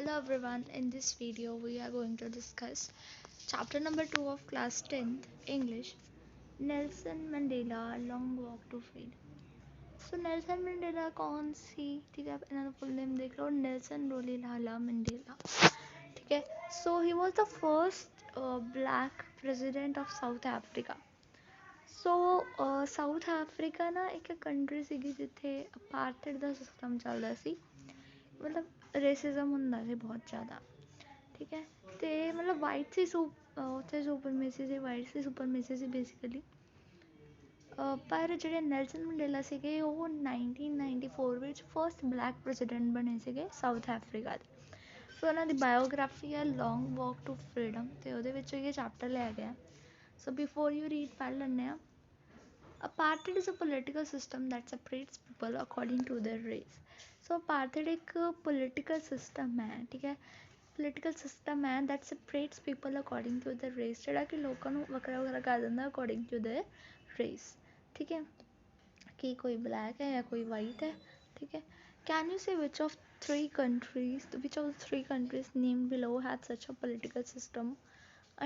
Hello everyone, in this video we are going to discuss chapter number 2 of class 10th English, Nelson Mandela Long Walk to Freedom। So Nelson Mandela कौन सी, ठीक है, आप इन्होंने full name देख लो, Nelson रोलीलाला Mandela, ठीक है। So he was the first black president of South Africa। So south Africa ਨਾ ਇੱਕ ਕੰਟਰੀ ਸੀਗੀ ਜਿੱਥੇ ਅਪਾਰਥਾਈਡ ਦਾ ਸਿਸਟਮ ਚੱਲਦਾ ਸੀ, ਮਤਲਬ ਰੇਸਿਜ਼ਮ ਹੁੰਦਾ ਸੀ ਬਹੁਤ ਜ਼ਿਆਦਾ, ਠੀਕ ਹੈ। ਤੇ ਮਤਲਬ ਵਾਈਟ ਸੀ ਉੱਥੇ ਸੁਪਰਮੇਸੀ ਸੀ, ਵਾਈਟ ਸੀ ਸੁਪਰਮੇਸੀ ਸੀ ਬੇਸਿਕਲੀ। ਪਰ ਜਿਹੜੇ ਨੈਲਸਨ ਮੰਡੇਲਾ ਸੀਗੇ ਉਹ 1994 ਵਿੱਚ ਫਸਟ ਬਲੈਕ ਪ੍ਰੈਜ਼ੀਡੈਂਟ ਬਣੇ ਸੀਗੇ ਸਾਊਥ ਅਫਰੀਕਾ ਦੇ। ਸੋ ਉਹਨਾਂ ਦੀ ਬਾਇਓਗ੍ਰਾਫੀ ਹੈ ਲੌਂਗ ਵਾਕ ਟੂ ਫਰੀडम, ਅਤੇ ਉਹਦੇ ਵਿੱਚੋਂ ਇਹ ਚੈਪਟਰ ਲਿਆ ਗਿਆ। ਸੋ ਬਿਫੋਰ ਯੂ ਰੀਡ ਪੜ੍ਹ ਲੈਂਦੇ ਹਾਂ। Apartheid is a political system that separates people according to their race। So apartheid एक political system है, ठीक है, political system है that separates people according to their race, ਜਿਹੜਾ ਕਿ ਲੋਕਾਂ ਨੂੰ ਵੱਖਰਾ ਵੱਖਰਾ ਕਰ ਦਿੰਦਾ according to their race, ਠੀਕ ਹੈ, ਕਿ ਕੋਈ black ਹੈ ਜਾਂ ਕੋਈ white ਹੈ, ਠੀਕ ਹੈ। Can you say which of the three countries named below had such a political system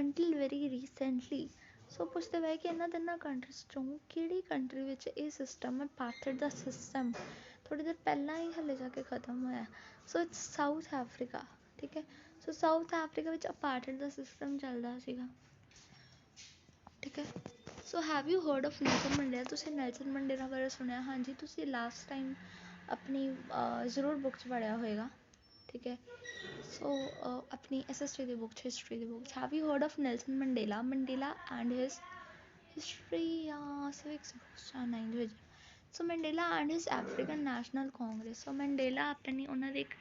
until very recently? ਸੋ ਪੁੱਛਦੇ ਪਏ ਕਿ ਇਹਨਾਂ ਤਿੰਨਾਂ ਕੰਟਰੀਜ਼ 'ਚੋਂ ਕਿਹੜੀ ਕੰਟਰੀ ਵਿੱਚ ਇਹ ਸਿਸਟਮ ਅਪਾਰਥਾਈਡ ਦਾ ਸਿਸਟਮ ਥੋੜ੍ਹੀ ਦੇਰ ਪਹਿਲਾਂ ਹੀ ਹਲੇ ਜਾ ਕੇ ਖ਼ਤਮ ਹੋਇਆ। ਸੋ ਇਟਸ ਸਾਊਥ ਅਫਰੀਕਾ, ਠੀਕ ਹੈ। ਸੋ ਸਾਊਥ ਅਫਰੀਕਾ ਵਿੱਚ ਅਪਾਰਥਾਈਡ ਦਾ ਸਿਸਟਮ ਚੱਲਦਾ ਸੀਗਾ, ਠੀਕ ਹੈ। So have you heard of Nelson Mandela? ਤੁਸੀਂ ਨੈਲਸਨ ਮੰਡੇਲਾ ਬਾਰੇ ਸੁਣਿਆ? ਹਾਂਜੀ, ਤੁਸੀਂ ਲਾਸਟ ਟਾਈਮ ਆਪਣੀ ਜ਼ਰੂਰ ਬੁੱਕ 'ਚ ਪੜ੍ਹਿਆ ਹੋਏਗਾ, ਠੀਕ ਹੈ। ਸੋ ਆਪਣੀ SST ਦੀ ਬੁੱਕ 'ਚ, ਹਿਸਟਰੀ ਦੀ ਬੁੱਕ 'ਚ, have you heard of Nelson Mandela and his history civics books ninth ਵਿੱਚ। So Mandela and his African National Congress. So Mandela ਆਪਣੀ ਉਹਨਾਂ ਦੀ ਇੱਕ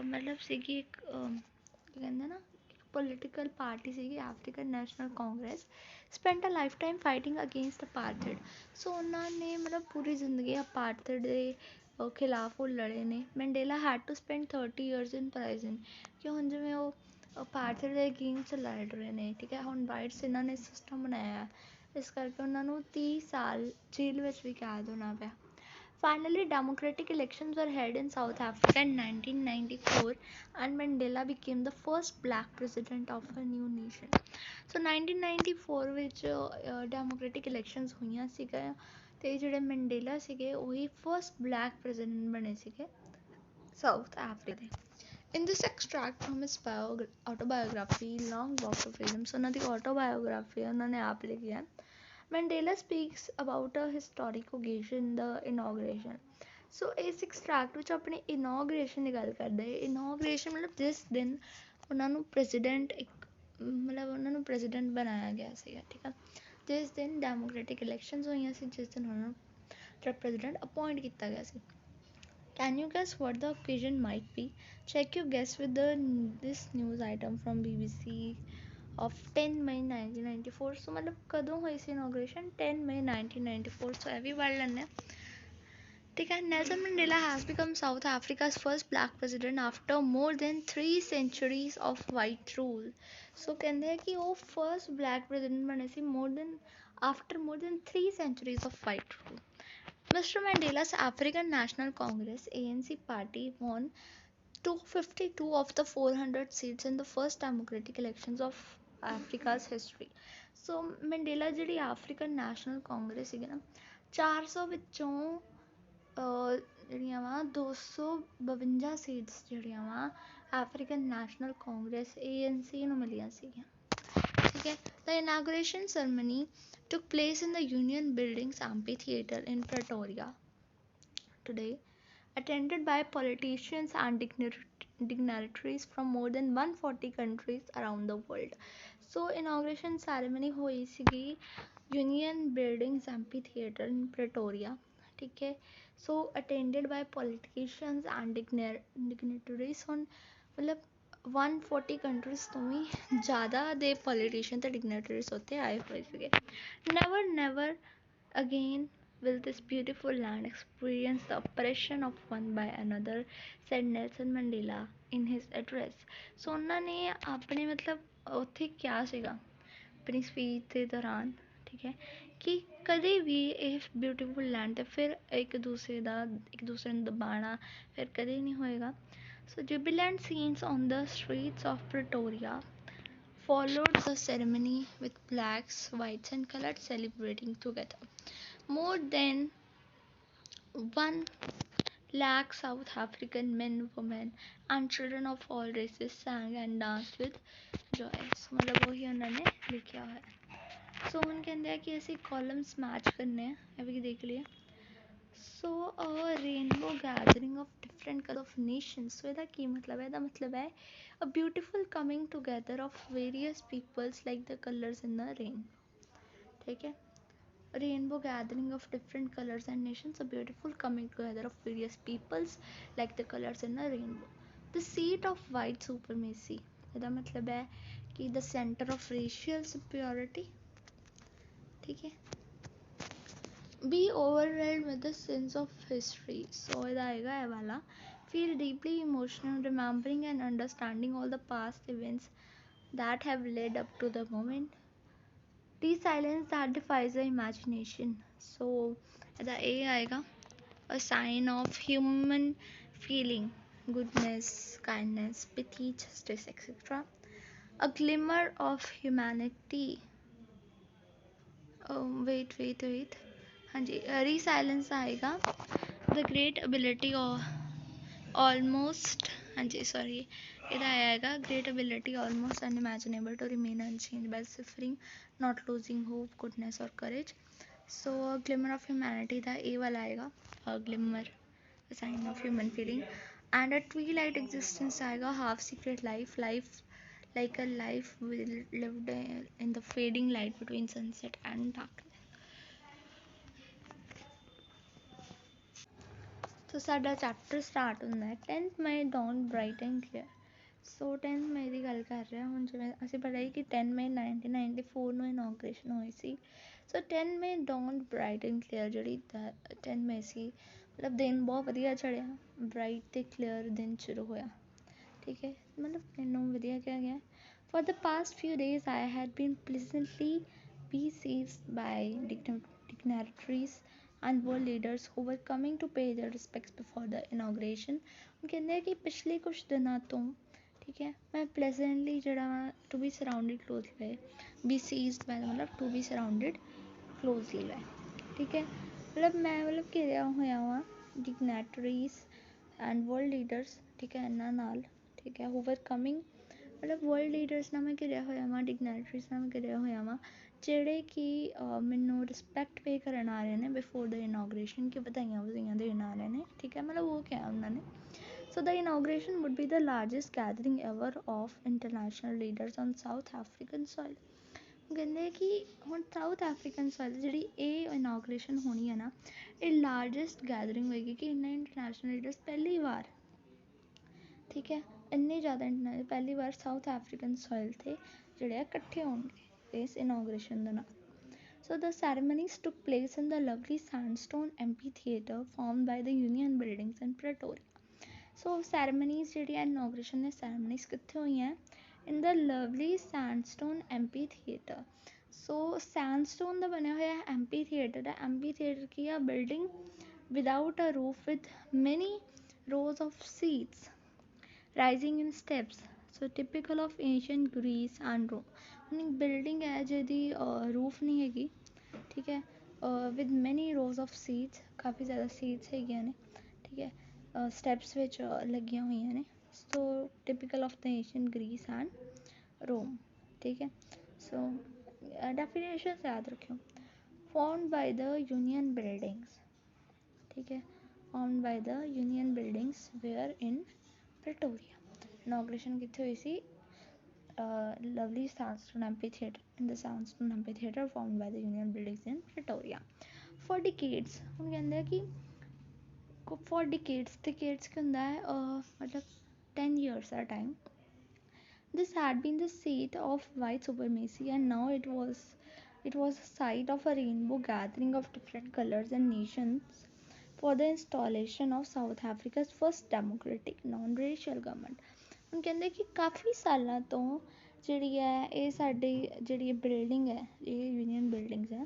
ਮਤਲਬ ਸੀਗੀ ਇੱਕ ਕੀ ਕਹਿੰਦੇ ਨਾ, ਇੱਕ ਪੋਲੀਟੀਕਲ ਪਾਰਟੀ ਸੀਗੀ ਅਫਰੀਕਨ ਨੈਸ਼ਨਲ ਕਾਂਗਰਸ। ਸਪੈਂਟ ਅ ਲਾਈਫ ਟਾਈਮ ਫਾਈਟਿੰਗ ਅਗੇਂਸਟ ਅਪਾਰਥਾਈਡ। ਸੋ ਉਹਨਾਂ ਨੇ ਮਤਲਬ ਪੂਰੀ ਜ਼ਿੰਦਗੀ ਅਪਾਰਥਾਈਡ ਦੇ ਖਿਲਾਫ ਉਹ ਲੜੇ ਨੇ। Mandela had to spend 30 years in prison, ਕਿ ਹੁਣ ਜਿਵੇਂ ਉਹ ਅਪਾਰਥਾਈਡ ਦੇ ਅਗੇਂਸਟ ਲੜ ਰਹੇ ਨੇ, ਠੀਕ ਹੈ। ਹੁਣ ਵਾਈਟਸ ਇਹਨਾਂ ਨੇ ਸਿਸਟਮ ਬਣਾਇਆ, ਇਸ ਕਰਕੇ ਉਹਨਾਂ ਨੂੰ 30 ਸਾਲ ਜੇਲ੍ਹ ਵਿੱਚ ਵੀ ਕੈਦ ਹੋਣਾ ਪਿਆ। Finally, democratic elections were held in South Africa in 1994 and Mandela became the first black president of a new nation। So 1994 ਵਿੱਚ democratic elections ਹੋਈਆਂ ਸੀਗਾ, ਅਤੇ ਜਿਹੜੇ ਮੰਡੇਲਾ ਸੀਗੇ ਉਹੀ ਫਸਟ ਬਲੈਕ ਪ੍ਰੈਜ਼ੀਡੈਂਟ ਬਣੇ ਸੀਗੇ ਸਾਊਥ ਅਫਰੀਕਾ ਦੇ। In this extract from his autobiography Long Walk to Freedom, so ਉਹਨਾਂ ਦੀ autobiography ਉਹਨਾਂ ਨੇ ਆਪ ਲਿਖੀ ਹੈ। Mandela speaks about a historic occasion, the inauguration। ਸੋ ਇਸ ਐਕਸਟ੍ਰੈਕਟ ਵਿੱਚ ਆਪਣੇ ਇਨੋਗ੍ਰੇਸ਼ਨ ਦੀ ਗੱਲ ਕਰਦੇ। ਇਨੋਗ੍ਰੇਸ਼ਨ ਮਤਲਬ ਜਿਸ ਦਿਨ ਉਹਨਾਂ ਨੂੰ ਪ੍ਰੈਜ਼ੀਡੈਂਟ ਬਣਾਇਆ ਗਿਆ ਸੀਗਾ, ਠੀਕ ਆ। ਜਿਸ ਦਿਨ ਡੈਮੋਕ੍ਰੈਟਿਕ ਇਲੈਕਸ਼ਨਸ ਹੋਈਆਂ ਸੀ, ਜਿਸ ਦਿਨ ਉਹਨਾਂ ਨੂੰ ਜਿਹੜਾ ਪ੍ਰੈਜ਼ੀਡੈਂਟ ਅਪੋਇੰਟ ਕੀਤਾ ਗਿਆ ਸੀ। Can you guess what the occasion might be? Check your guess with this news item from BBC of 10 May 1994। ਸੋ ਮਤਲਬ ਕਦੋਂ ਹੋਈ ਸੀ ਇਨੋਗ੍ਰੇਸ਼ਨ? 10 May 1994। ਸੋ ਇਹ ਵੀ ਪੜ੍ਹ ਲੈਂਦੇ ਹਾਂ, ਠੀਕ ਹੈ। Nelson Mandela has become South Africa's first black president after more than 3 centuries of white rule। ਸੋ ਕਹਿੰਦੇ ਆ ਕਿ ਉਹ ਫਸਟ ਬਲੈਕ ਪ੍ਰੈਜ਼ੀਡੈਂਟ ਬਣੇ ਸੀ after more than 3 centuries of white rule। Mr. Mandela's African National Congress ANC party won 252 of the 400 seats in the first democratic elections of Africa's history। So Mandela ਜਿਹੜੀ African National Congress ਸੀਗੀ ਨਾ, 400 ਵਿੱਚੋਂ ਜਿਹੜੀਆਂ ਵਾ 252 seats ਜਿਹੜੀਆਂ ਵਾ African National Congress ANC ਨੂੰ ਮਿਲੀਆਂ ਸੀਗੀਆਂ, ਠੀਕ ਹੈ। The inauguration ceremony took place in the Union Buildings Amphitheatre in Pretoria today, attended by politicians and dignitaries from more than 140 countries around the world। So inauguration ceremony ਹੋਈ ਸੀਗੀ Union Buildings Amphitheatre in Pretoria, ਠੀਕ ਹੈ। So attended by politicians and dignitaries, ਹੁਣ ਮਤਲਬ 140 countries ਤੋਂ ਵੀ ਜ਼ਿਆਦਾ ਦੇ politician ਅਤੇ ਡਿਗਨੇਟਰੀਜ਼ ਉੱਥੇ ਆਏ ਹੋਏ ਸੀਗੇ। Never again will this beautiful land experience the oppression of one by another, said Nelson Mandela in his address। ਸੋ ਉਹਨਾਂ ਨੇ ਆਪਣੇ ਮਤਲਬ ਉੱਥੇ ਕਿਹਾ ਸੀਗਾ ਆਪਣੀ ਸਪੀਚ ਦੇ ਦੌਰਾਨ, ਠੀਕ ਹੈ, ਕਿ ਕਦੇ ਵੀ ਇਹ ਬਿਊਟੀਫੁਲ ਲੈਂਡ 'ਤੇ ਫਿਰ ਇੱਕ ਦੂਸਰੇ ਨੂੰ ਦਬਾਉਣਾ ਫਿਰ ਕਦੇ ਨਹੀਂ ਹੋਏਗਾ। So jubilant scenes on the streets of Pretoria followed the ceremony with blacks, whites, and colored celebrating together. More than 1 lakh South African men, women, and children of all races sang and danced with joy. So मतलब वही उन्होंने लिखा है. So ਹੁਣ ਕਹਿੰਦੇ ਆ ਕਿ ਅਸੀਂ columns match करने हैं, ਇਹ भी देख लिए. So a rainbow gathering of different colors of nations. So ਇਹਦਾ ਕੀ ਮਤਲਬ ਹੈ? ਇਹਦਾ ਮਤਲਬ ਹੈ a beautiful coming together of various peoples like the colors in the rain. ठीक है? A rainbow gathering of different colors and nations, a beautiful coming together of various peoples like the colors in a rainbow. The seat of white supremacy. ਇਹਦਾ ਮਤਲਬ ਹੈ कि the center of racial superiority. ठीक है? Be overwhelmed with the sense of history. So ਇਹਦਾ ਆਏਗਾ ਇਹ ਵਾਲਾ. Feel deeply emotional remembering and understanding all the past events that have led up to the moment. Resilience that defies the imagination. So ਇਹਦਾ ਇਹ ਆਏਗਾ. A sign of human feeling, goodness, kindness, pity, justice, etc. A glimmer of humanity. Wait. हाँ जी, resilience आएगा. The great ability or almost, हाँ जी sorry, ਇਹਦਾ आएगा great ability almost unimaginable to remain unchanged by suffering, not losing hope, goodness or courage. So a glimmer of humanity ਦਾ ਇਹ ਵਾਲਾ आएगा. A glimmer, a sign of human feeling. And a twilight existence आएगा. Half secret life like a life lived in the fading light between sunset and darkness. ਸੋ ਸਾਡਾ chapter start ਹੁੰਦਾ ਹੈ 10th may dawned bright and clear. So 10th ਮਈ ਦੀ ਗੱਲ ਕਰ ਰਹੇ ਹਾਂ. ਹੁਣ ਜਿਵੇਂ ਅਸੀਂ ਪੜ੍ਹਿਆ ਕਿ 10 ਮਈ 1994 ਨੂੰ ਇਨੋਗ੍ਰੇਸ਼ਨ ਹੋਈ ਸੀ. ਸੋ 10 ਮਈ dawned bright and clear, ਜਿਹੜੀ 10 ਮਈ ਸੀ, ਮਤਲਬ ਦਿਨ ਬਹੁਤ ਵਧੀਆ ਚੜ੍ਹਿਆ, ਬਰਾਈਟ ਅਤੇ ਕਲੀਅਰ ਦਿਨ ਸ਼ੁਰੂ ਹੋਇਆ. ਠੀਕ ਹੈ, ਮਤਲਬ ਮੈਨੂੰ ਵਧੀਆ ਕਿਹਾ ਗਿਆ. For the past few days I had been pleasantly besieged by dignitaries and world leaders who were coming to pay their respects before the inauguration. ਉਹ ਕਹਿੰਦੇ ਆ ਕਿ ਪਿਛਲੇ ਕੁਛ ਦਿਨਾਂ ਤੋਂ, ਠੀਕ ਹੈ, ਮੈਂ ਪਲੈਜ਼ੈਂਟਲੀ ਜਿਹੜਾ ਵਾ to be surrounded closely by, besieged by ਮਤਲਬ to be surrounded closely by. ਠੀਕ ਹੈ, ਮਤਲਬ ਮੈਂ ਘਿਰਿਆ ਹੋਇਆ ਵਾਂ ਡਿਗਨੈਟਰੀਜ਼ ਐਂਡ ਵਰਲਡ ਲੀਡਰਸ, ਠੀਕ ਹੈ, ਇਹਨਾਂ ਨਾਲ, ਠੀਕ ਹੈ, who were coming, ਮਤਲਬ ਵਰਲਡ ਲੀਡਰਸ ਨਾਲ ਮੈਂ ਘਿਰਿਆ ਹੋਇਆ ਵਾਂ, ਡਿਗਨੈਟਰੀਜ਼ ਨਾਲ ਮੈਂ ਘਿਰਿਆ ਹੋਇਆ ਵਾਂ, ਜਿਹੜੇ ਕਿ ਮੈਨੂੰ ਰਿਸਪੈਕਟ ਪੇ ਕਰਨ ਆ ਰਹੇ ਨੇ ਬਿਫੋਰ ਦ ਇਨੋਗ੍ਰੇਸ਼ਨ, ਕਿ ਵਧਾਈਆਂ ਦੇਣ ਆ ਰਹੇ ਨੇ. ਠੀਕ ਹੈ, ਮਤਲਬ ਉਹ ਕਿਹਾ ਉਹਨਾਂ ਨੇ. So the inauguration would be the largest gathering ever of international leaders on South African soil. ਕਹਿੰਦੇ ਕਿ ਹੁਣ ਸਾਊਥ ਅਫਰੀਕਨ ਸੋਇਲ ਜਿਹੜੀ ਇਹ ਇਨੋਗ੍ਰੇਸ਼ਨ ਹੋਣੀ ਹੈ ਨਾ, ਇਹ ਲਾਰਜੈਸਟ ਗੈਦਰਿੰਗ ਹੋਏਗੀ ਕਿ ਇੰਨੇ ਇੰਟਰਨੈਸ਼ਨਲ ਲੀਡਰਸ ਪਹਿਲੀ ਵਾਰ, ਠੀਕ ਹੈ, ਇੰਨੇ ਜ਼ਿਆਦਾ ਇੰਟਰਨੈਸ਼ਨਲ ਪਹਿਲੀ ਵਾਰ ਸਾਊਥ ਅਫਰੀਕਨ ਸੋਇਲ 'ਤੇ ਜਿਹੜੇ ਆ ਇਕੱਠੇ ਹੋਣਗੇ ਇਸ ਇਨੋਗ੍ਰੇਸ਼ਨ ਦੇ ਨਾਲ. So the ceremonies took place in the lovely sandstone amphitheatre formed by the Union buildings in Pretoria. So ceremonies ਜਿਹੜੀਆਂ inauguration ਨੇ ceremonies ਕਿੱਥੇ ਹੋਈਆਂ? In the lovely sandstone amphitheatre. So sandstone ਦਾ ਬਣਿਆ ਹੋਇਆ amphitheatre ਹੈ. amphitheatre ਕੀ ਆ? building without a roof with many rows of seats rising in steps. So typical of ancient Greece and Rome. ਹੁਣ ਇੱਕ ਬਿਲਡਿੰਗ ਹੈ ਜਿਹਦੀ ਰੂਫ ਨਹੀਂ ਹੈਗੀ, ਠੀਕ ਹੈ, ਵਿਦ ਮੈਨੀ ਰੋਜ਼ ਆਫ ਸੀਟਸ, ਕਾਫੀ ਜ਼ਿਆਦਾ ਸੀਟਸ ਹੈਗੀਆਂ ਨੇ, ਠੀਕ ਹੈ, ਸਟੈਪਸ ਵਿੱਚ ਲੱਗੀਆਂ ਹੋਈਆਂ ਨੇ. So typical of the Asian Greece and Rome. ਠੀਕ ਹੈ, ਸੋ ਡੈਫੀਨੇਸ਼ਨਸ ਯਾਦ ਰੱਖਿਓ. Formed by the Union Buildings, ਠੀਕ ਹੈ, formed by the Union Buildings where in Pretoria. Inauguration ਕਿੱਥੇ ਹੋਈ ਸੀ? Lovely sandstone amphitheatre, in the sandstone amphitheatre formed by the Union buildings in Pretoria. For decades, ਹੁਣ ਕਹਿੰਦੇ ਆ ਕਿ for decades ਕੀ ਹੁੰਦਾ ਹੈ, ਮਤਲਬ 10 years the time. This had been the seat of white supremacy and now it was a site of a rainbow gathering of different colors and nations for the installation of South Africa's first democratic non-racial government. ਹੁਣ ਕਹਿੰਦੇ ਕਿ ਕਾਫੀ ਸਾਲਾਂ ਤੋਂ ਜਿਹੜੀ ਹੈ ਇਹ ਸਾਡੀ ਜਿਹੜੀ ਬਿਲਡਿੰਗ ਹੈ, ਇਹ ਯੂਨੀਅਨ ਬਿਲਡਿੰਗਸ ਹੈ,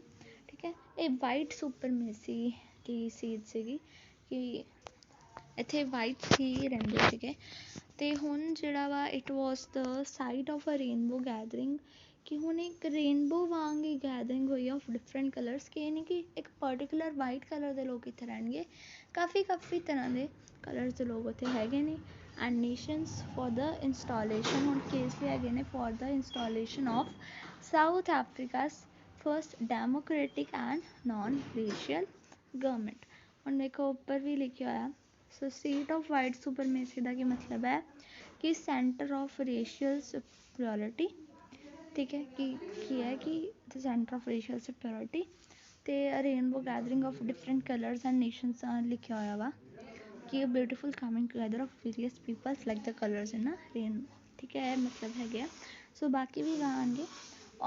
ਠੀਕ ਹੈ, ਇਹ ਵਾਈਟ ਸੁਪਰਮੇਸੀ ਦੀ ਸੀਟ ਸੀਗੀ ਕਿ ਇੱਥੇ ਵਾਈਟਸ ਹੀ ਰਹਿੰਦੇ ਸੀਗੇ ਤੇ ਹੁਣ ਜਿਹੜਾ ਵਾ it was the site of a rainbow gathering, ਕਿ ਹੁਣ ਇੱਕ ਰੇਨਬੋ ਵਾਂਗ ਹੀ ਗੈਦਰਿੰਗ ਹੋਈ ਆਫ ਡਿਫਰੈਂਟ ਕਲਰਸ, ਕਿ ਇਹ ਨਹੀਂ ਕਿ ਇੱਕ ਪਰਟੀਕੂਲਰ ਵਾਈਟ ਕਲਰ ਦੇ ਲੋਕ ਇੱਥੇ ਰਹਿਣਗੇ, ਕਾਫੀ ਤਰ੍ਹਾਂ ਦੇ ਕਲਰਸ ਦੇ ਲੋਕ ਉੱਥੇ ਹੈਗੇ ਨੇ। And nations for the installation, ਹੁਣ ਕੇਸ ਵੀ ਹੈਗੇ ਨੇ for the installation of South Africa's first democratic and non racial government. ਹੁਣ ਦੇਖੋ ਉੱਪਰ ਵੀ ਲਿਖਿਆ ਹੋਇਆ, so seat of white supremacy ਦਾ ਕੀ ਮਤਲਬ ਹੈ ਕਿ ਸੈਂਟਰ ਆਫ ਰੇਸ਼ੀਅਲ ਸੁਪੀਰੀਅਰਿਟੀ, ਠੀਕ ਹੈ, ਕੀ ਹੈ ਕਿ the centre of racial superiority, ਤੇ rainbow gathering of different colours and nations ਲਿਖਿਆ ਹੋਇਆ ਵਾ ਕਿ beautiful coming together of various peoples like the colours in rainbow, ਠੀਕ ਹੈ, ਇਹ ਮਤਲਬ ਹੈਗੇ ਆ। ਸੋ ਬਾਕੀ ਵੀ ਗਾਣਗੇ।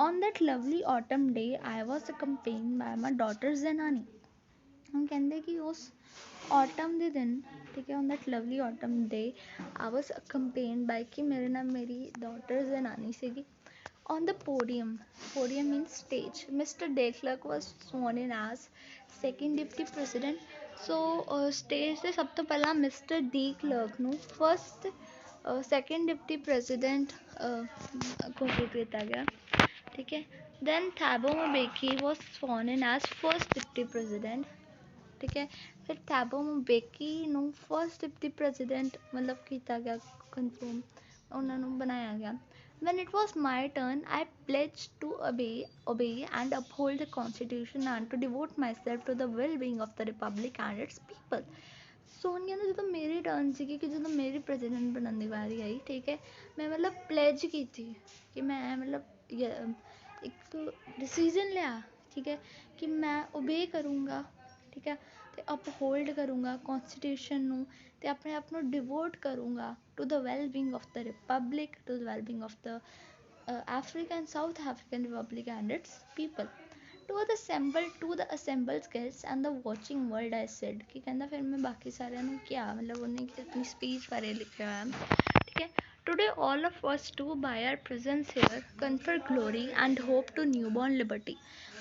On that lovely autumn day I was accompanied by my daughter Zenani। ਹੁਣ ਕਹਿੰਦੇ ਕਿ ਉਸ autumn ਦੇ ਦਿਨ, ਠੀਕ ਹੈ, on that lovely autumn day I was accompanied by, ਕਿ ਮੇਰੇ ਨਾਲ ਮੇਰੀ daughter Zenani ਸੀਗੀ। On the podium, podium means stage, Mr. De Klerk was sworn in as second deputy president। So stage 'ਤੇ ਸਭ ਤੋਂ ਪਹਿਲਾਂ ਮਿਸਟਰ ਡੀ ਕਲਰਕ ਨੂੰ ਫਸਟ ਸੈਕਿੰਡ ਡਿਪਟੀ ਪ੍ਰੈਜ਼ੀਡੈਂਟ ਘੋਸ਼ਿਤ ਕੀਤਾ ਗਿਆ, ਠੀਕ ਹੈ। ਦੈਨ ਥੈਬੋ ਮਬੇਕੀ ਵਾਸ ਸਵੋਰਨ ਇਨ ਐਜ਼ ਫਸਟ ਡਿਪਟੀ ਪ੍ਰੈਜ਼ੀਡੈਂਟ, ਠੀਕ ਹੈ। ਫਿਰ ਥੈਬੋ ਮਬੇਕੀ ਨੂੰ ਫਸਟ ਡਿਪਟੀ ਪ੍ਰੈਜ਼ੀਡੈਂਟ ਮਤਲਬ ਕੀਤਾ ਗਿਆ, ਕਨਫਰਮ ਉਹਨਾਂ ਨੂੰ ਬਣਾਇਆ ਗਿਆ। When it was my turn, I pledged to obey and uphold the Constitution and to devote myself to the well-being of the Republic and its people। ਸੋ ਹੁਣ ਕਹਿੰਦੇ ਜਦੋਂ ਮੇਰੀ ਟਰਨ ਸੀਗੀ, ਕਿ ਜਦੋਂ ਮੇਰੀ ਪ੍ਰੈਜ਼ੀਡੈਂਟ ਬਣਨ ਦੀ ਵਾਰੀ ਆਈ, ਠੀਕ ਹੈ, ਮੈਂ ਮਤਲਬ ਪਲੈਜ ਕੀਤੀ ਕਿ ਮੈਂ ਮਤਲਬ ਇੱਕ ਡਿਸੀਜ਼ਨ ਲਿਆ, ਠੀਕ ਹੈ, ਕਿ ਮੈਂ ਓਬੇ ਕਰੂੰਗਾ, ਠੀਕ ਹੈ, ਅਤੇ ਅਪਹੋਲਡ ਕਰੂੰਗਾ ਕੌਨਸਟੀਟਿਊਸ਼ਨ ਨੂੰ, ਅਤੇ ਆਪਣੇ ਆਪ ਨੂੰ ਡਿਵੋਟ ਕਰੂੰਗਾ to the wellbeing of the republic, to the wellbeing of the African, South African Republic and its people। To the assembled guests and the watching world I said, ਕਿ ਕਹਿੰਦਾ ਫਿਰ ਮੈਂ ਬਾਕੀ ਸਾਰਿਆਂ ਨੂੰ ਕਿਹਾ, ਮਤਲਬ ਉਹਨੇ ਆਪਣੀ ਸਪੀਚ ਬਾਰੇ ਲਿਖਿਆ ਹੋਇਆ, ਠੀਕ ਹੈ। Today all of us do by our presence here confer glory and hope to newborn liberty।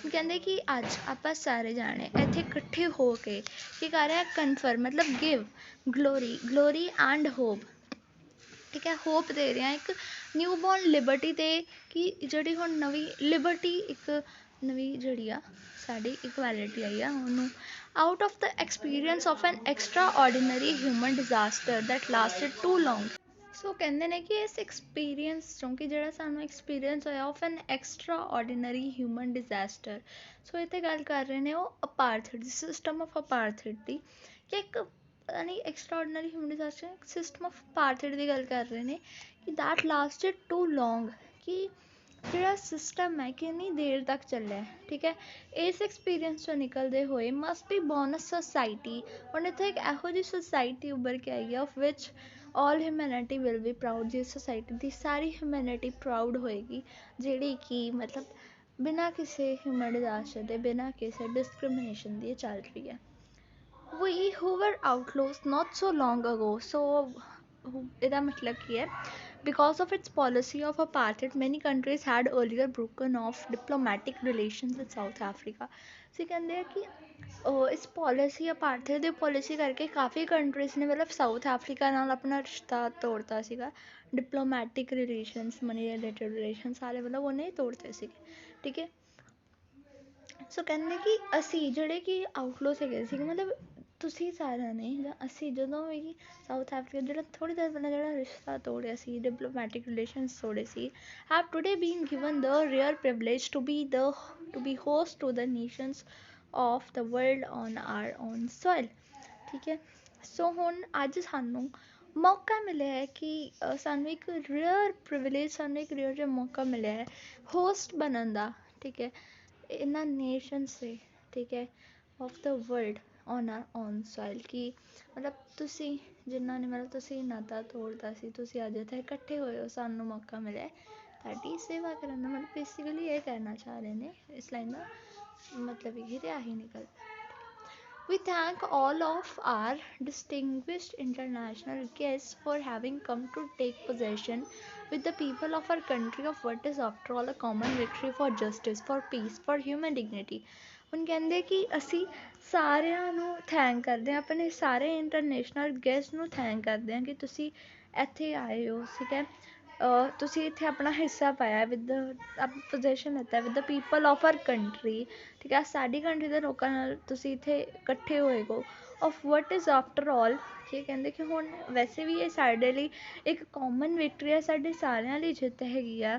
ਕਹਿੰਦੇ ਕਿ ਅੱਜ ਆਪਾਂ ਸਾਰੇ ਜਾਣੇ ਇੱਥੇ ਇਕੱਠੇ ਹੋ ਕੇ ਕੀ ਕਰ ਰਹੇ ਆ, ਕਨਫਰ ਮਤਲਬ ਗਿਵ ਗਲੋਰੀ ਐਂਡ ਹੋਪ, ਠੀਕ ਹੈ, ਹੋਪ ਦੇ ਰਹੇ ਹਾਂ ਇੱਕ ਨਿਊਬੋਰਨ ਲਿਬਰਟੀ 'ਤੇ, ਕਿ ਜਿਹੜੀ ਹੁਣ ਨਵੀਂ ਲਿਬਰਟੀ, ਇੱਕ ਨਵੀਂ ਜਿਹੜੀ ਆ ਸਾਡੀ ਇਕੁਐਲਿਟੀ ਆਈ ਆ ਉਹਨੂੰ, out of the experience of an extraordinary human disaster that lasted too long. So ਕਹਿੰਦੇ ਨੇ ਕਿ ਇਸ ਐਕਸਪੀਰੀਅੰਸ 'ਚੋਂ, ਕਿ ਜਿਹੜਾ ਸਾਨੂੰ ਐਕਸਪੀਰੀਅੰਸ ਹੋਇਆ of an extraordinary human disaster, so ਇਹ 'ਤੇ ਗੱਲ ਕਰ ਰਹੇ ਨੇ ਉਹ ਅਪਾਰਥਿਡ, ਸਿਸਟਮ ਆਫ ਅਪਾਰਥਿਡ ਦੀ, ਕਿ ਇੱਕ ਪਤਾ ਨਹੀਂ extraordinary human disaster, system of apartheid ਦੀ ਗੱਲ ਕਰ ਰਹੇ ਨੇ, ਕਿ ਦੈਟ ਲਾਸਟਡ ਟੂ ਲੌਂਗ, ਕਿ ਜਿਹੜਾ ਸਿਸਟਮ ਹੈ ਕਿੰਨੀ ਦੇਰ ਤੱਕ ਚੱਲਿਆ, ਠੀਕ ਹੈ। ਇਸ ਐਕਸਪੀਰੀਅੰਸ 'ਚੋਂ ਨਿਕਲਦੇ ਹੋਏ must be born a society, ਹੁਣ ਇੱਥੇ ਇੱਕ ਇਹੋ ਜਿਹੀ ਸੋਸਾਇਟੀ ਉੱਭਰ ਕੇ ਆਈ ਹੈ of which all humanity will be proud, ਜਿਸ ਸੋਸਾਇਟੀ ਦੀ ਸਾਰੀ ਹਿਊਮੈਨਿਟੀ ਪ੍ਰਾਊਡ ਹੋਏਗੀ, ਜਿਹੜੀ ਕਿ ਮਤਲਬ ਬਿਨਾਂ ਕਿਸੇ ਹਿਊਮਨ ਡਿਜ਼ਾਸਟਰ ਦੇ, ਬਿਨਾਂ ਕਿਸੇ ਡਿਸਕ੍ਰਿਮੀਨੇਸ਼ਨ ਦੀ ਚੱਲ ਰਹੀ ਹੈ। We who were outlaws not so long ago, so ਇਹਦਾ ਮਤਲਬ ਕੀ ਹੈ, because of its policy of apartheid many countries had earlier broken off diplomatic relations with South Africa। ਅਸੀਂ ਕਹਿੰਦੇ ਆ ਕਿ ਇਸ ਪੋਲਿਸੀ ਅਪਾਰਥਿਡ ਦੀ ਪੋਲਿਸੀ ਕਰਕੇ ਕਾਫੀ ਕੰਟਰੀਜ਼ ਨੇ ਮਤਲਬ ਸਾਊਥ ਅਫਰੀਕਾ ਨਾਲ ਆਪਣਾ ਰਿਸ਼ਤਾ ਤੋੜਤਾ ਸੀਗਾ, diplomatic relations, money related relation ਸਾਰੇ ਮਤਲਬ ਉਹਨੇ ਹੀ ਤੋੜਤੇ ਸੀਗੇ, ਠੀਕ ਹੈ। ਸੋ ਕਹਿੰਦੇ ਕਿ ਅਸੀਂ ਜਿਹੜੇ ਕਿ ਆਊਟਲੋਸ ਹੈਗੇ ਸੀਗੇ, ਮਤਲਬ ਤੁਸੀਂ ਸਾਰਿਆਂ ਨੇ ਜਾਂ ਅਸੀਂ ਜਦੋਂ ਵੀ ਸਾਊਥ ਅਫਰੀਕਾ ਜਿਹੜਾ ਥੋੜ੍ਹੀ ਦੇਰ ਪਹਿਲਾਂ ਜਿਹੜਾ ਰਿਸ਼ਤਾ ਤੋੜਿਆ ਸੀ, ਡਿਪਲੋਮੈਟਿਕ ਰਿਲੇਸ਼ਨਸ ਤੋੜੇ ਸੀ, have today been given the rare privilege to be host to the nations of the world on our own soil, ਠੀਕ ਹੈ। ਸੋ ਹੁਣ ਅੱਜ ਸਾਨੂੰ ਮੌਕਾ ਮਿਲਿਆ ਹੈ ਕਿ ਸਾਨੂੰ ਇੱਕ ਰੇਅਰ ਪ੍ਰਿਵਿਲੇਜ, ਸਾਨੂੰ ਇੱਕ ਰੇਅਰ ਜਿਹਾ ਮੌਕਾ ਮਿਲਿਆ ਹੈ ਹੋਸਟ ਬਣਨ ਦਾ, ਠੀਕ ਹੈ, ਇਹਨਾਂ ਨੇਸ਼ਨਸ ਦੇ, ਠੀਕ ਹੈ, of the world on our own soil, ਕਿ ਮਤਲਬ ਤੁਸੀਂ ਜਿਨ੍ਹਾਂ ਨੇ ਮਤਲਬ ਤੁਸੀਂ ਨਾਤਾ ਤੋੜਤਾ ਸੀ, ਤੁਸੀਂ ਅੱਜ ਇੱਥੇ ਇਕੱਠੇ ਹੋਏ ਹੋ, ਸਾਨੂੰ ਮੌਕਾ ਮਿਲਿਆ ਤੁਹਾਡੀ ਸੇਵਾ ਕਰਨ ਦਾ, ਮਤਲਬ ਬੇਸਿਕਲੀ ਇਹ ਕਹਿਣਾ ਚਾਹ ਰਹੇ ਨੇ, ਇਸ ਲਾਈਨ ਦਾ ਮਤਲਬ ਇਹ ਰਿਹਾ ਹੀ ਨਿਕਲਦਾ। We thank all of our distinguished international guests for having come to take possession with the people of our country of what is after all a common victory for justice, for peace, for human dignity। ਹੁਣ ਕਹਿੰਦੇ ਕਿ ਅਸੀਂ ਸਾਰਿਆਂ ਨੂੰ thank ਕਰਦੇ ਹਾਂ, ਆਪਣੇ ਸਾਰੇ ਇੰਟਰਨੈਸ਼ਨਲ ਗੈਸਟ ਨੂੰ ਥੈਂਕ ਕਰਦੇ ਹਾਂ ਕਿ ਤੁਸੀਂ ਇੱਥੇ ਆਏ ਹੋ, ਠੀਕ ਹੈ, ਤੁਸੀਂ ਇੱਥੇ ਆਪਣਾ ਹਿੱਸਾ ਪਾਇਆ ਵਿਦ ਪੋਜੀਸ਼ਨ ਲਿੱਤਾ with the people of R country, ਠੀਕ ਹੈ, ਸਾਡੀ ਕੰਟਰੀ ਦੇ ਲੋਕਾਂ ਨਾਲ ਤੁਸੀਂ ਇੱਥੇ ਇਕੱਠੇ ਹੋਏ ਹੋ of what is after all. ਇਹ ਕਹਿੰਦੇ ਕਿ ਹੁਣ ਵੈਸੇ ਵੀ ਇਹ ਸਾਡੇ ਲਈ ਇੱਕ ਕਾਮਨ ਵਿਕਟਰੀ ਹੈ, ਸਾਡੇ ਸਾਰਿਆਂ ਲਈ ਜਿੱਤ ਹੈਗੀ ਆ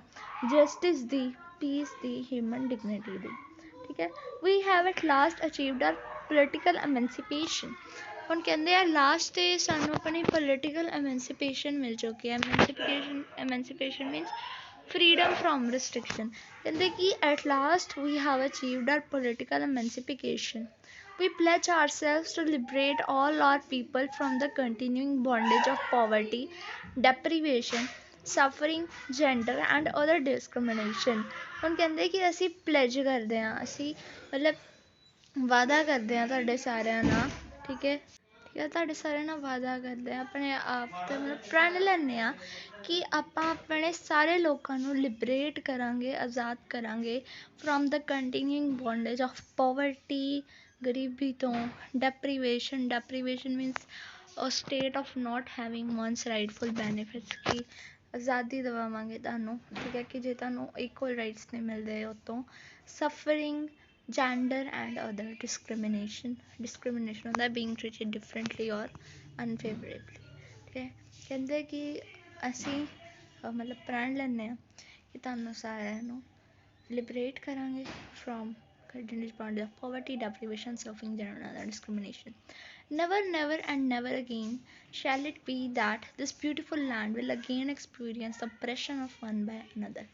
ਜਸਟਿਸ ਦੀ, ਪੀਸ ਦੀ, ਹਿਊਮਨ ਡਿਗਨਿਟੀ ਦੀ, ਠੀਕ ਹੈ। We have at last achieved our political emancipation. ਹੁਣ ਕਹਿੰਦੇ ਆ ਲਾਸਟ 'ਤੇ ਸਾਨੂੰ ਆਪਣੀ ਪੋਲੀਟੀਕਲ ਐਮੈਂਸੀਪੇਸ਼ਨ ਮਿਲ ਚੁੱਕੀ ਹੈ। ਐਮੈਂਸੀਪੇਸ਼ਨ ਮੀਨਸ freedom from restriction। ਕਹਿੰਦੇ ਕਿ at last we have achieved our political emancipation, we pledge ourselves to liberate all our people from the continuing bondage of poverty, deprivation, suffering, gender and other discrimination। ਹੁਣ ਕਹਿੰਦੇ ਕਿ ਅਸੀਂ pledge ਕਰਦੇ ਹਾਂ, ਅਸੀਂ ਮਤਲਬ ਵਾਅਦਾ ਕਰਦੇ ਹਾਂ ਤੁਹਾਡੇ ਸਾਰਿਆਂ ਨਾਲ, ਠੀਕ ਹੈ, ਤੁਹਾਡੇ ਸਾਰਿਆਂ ਨਾਲ ਵਾਅਦਾ ਕਰਦੇ ਹਾਂ, ਆਪਣੇ ਆਪ 'ਤੇ ਮਤਲਬ ਪ੍ਰਣ ਲੈਂਦੇ ਹਾਂ ਕਿ ਆਪਾਂ ਆਪਣੇ ਸਾਰੇ ਲੋਕਾਂ ਨੂੰ ਲਿਬਰੇਟ ਕਰਾਂਗੇ, ਆਜ਼ਾਦ ਕਰਾਂਗੇ from the continuing bondage of poverty, ਗਰੀਬੀ ਤੋਂ, deprivation means a state of not having one's rightful benefits, ਕਿ ਆਜ਼ਾਦੀ ਦਿਵਾਵਾਂਗੇ ਤੁਹਾਨੂੰ, ਠੀਕ ਹੈ, ਕਿ ਜੇ ਤੁਹਾਨੂੰ ਇਕੁਅਲ ਰਾਈਟਸ ਨਹੀਂ ਮਿਲਦੇ ਉਹ ਤੋਂ, suffering, gender and other discrimination ਹੁੰਦਾ being treated differently or unfavorably, ਠੀਕ ਹੈ। ਕਹਿੰਦੇ ਕਿ ਅਸੀਂ ਮਤਲਬ ਪ੍ਰਣ ਲੈਂਦੇ ਹਾਂ ਕਿ ਤੁਹਾਨੂੰ ਸਾਰਿਆਂ ਨੂੰ ਲਿਬਰੇਟ ਕਰਾਂਗੇ from continuous bondage of poverty, deprivation, suffering, gender and other discrimination. Never, never and never again shall it be that this beautiful land will again experience the oppression of one by another।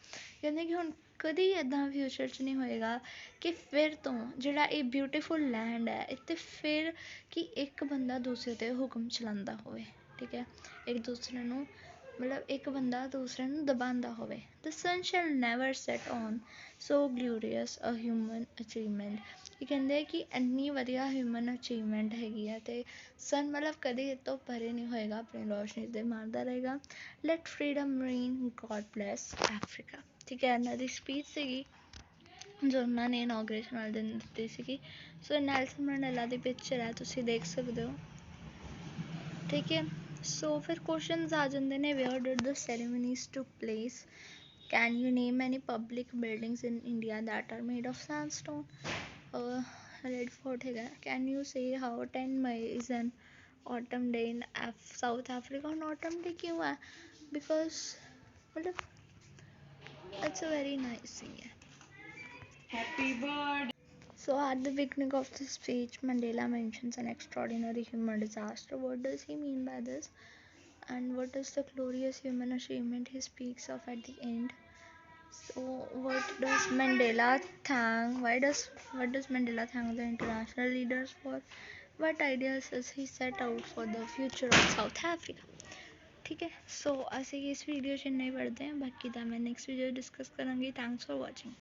ਕਹਿੰਦੇ ਕਿ ਹੁਣ ਕਦੀ ਇੱਦਾਂ future 'ਚ ਨਹੀਂ ਹੋਏਗਾ ਕਿ ਫਿਰ ਤੋਂ ਜਿਹੜਾ ਇਹ ਬਿਊਟੀਫੁਲ ਲੈਂਡ ਹੈ ਇੱਥੇ ਫਿਰ ਕਿ ਇੱਕ ਬੰਦਾ ਦੂਸਰੇ 'ਤੇ ਹੁਕਮ ਚਲਾਉਂਦਾ ਹੋਵੇ, ਠੀਕ ਹੈ, ਇੱਕ ਦੂਸਰੇ ਨੂੰ ਮਤਲਬ ਇੱਕ ਬੰਦਾ ਦੂਸਰੇ ਨੂੰ ਦਬਾਉਂਦਾ ਹੋਵੇ। The sun shall never set on so glorious a human achievement। ਇਹ ਕਹਿੰਦੇ ਕਿ ਇੰਨੀ ਵਧੀਆ ਹਿਊਮਨ ਅਚੀਵਮੈਂਟ ਹੈਗੀ ਹੈ ਅਤੇ ਸਨ ਮਤਲਬ ਕਦੇ ਇਹ ਤੋਂ ਪਰੇ ਨਹੀਂ ਹੋਏਗਾ, ਆਪਣੀ ਰੋਸ਼ਨੀ 'ਤੇ ਮਾਰਦਾ ਰਹੇਗਾ। Let freedom reign, God bless Africa। ਠੀਕ ਹੈ, ਇਹਨਾਂ ਦੀ ਸਪੀਚ ਸੀਗੀ ਜੋ ਉਹਨਾਂ ਨੇ ਇਨੋਗ੍ਰੇਸ਼ਨ ਵਾਲੇ ਦਿਨ ਦਿੱਤੀ ਸੀਗੀ। ਸੋ ਨੈਲਸਨ ਮੰਡੇਲਾ ਦੀ ਪਿਕਚਰ ਹੈ, ਤੁਸੀਂ ਦੇਖ ਸਕਦੇ ਹੋ, ਠੀਕ ਹੈ। ਸੋ ਫਿਰ ਕੁਐਸਚਨਸ ਆ ਜਾਂਦੇ ਨੇ, where did the ceremonies took place, can you name any public buildings in India that are made of sandstone. Red Fort ਹੈਗਾ। Can you say how 10 May is an autumn day in South Africa। ਹੁਣ autumn day ਕਿਉਂ ਹੈ? Because ਮਤਲਬ it's a very nice thing, yeah. Happy birthday. So at the beginning of the speech, Mandela mentions an extraordinary human disaster. What does he mean by this? And what is the glorious human achievement he speaks of at the end? So what does Mandela thank? What does Mandela thank the international leaders for? What ideas has he set out for the future of South Africa? ठीक है। सो ਅਸੀਂ ਇਸ video 'ਚ ਇੰਨਾ ਹੀ ਪੜ੍ਹਦੇ ਹਾਂ, ਬਾਕੀ ਤਾਂ ਮੈਂ ਨੈਕਸਟ ਵੀਡੀਓ ਡਿਸਕਸ ਕਰਾਂਗੀ। Thanks for watching.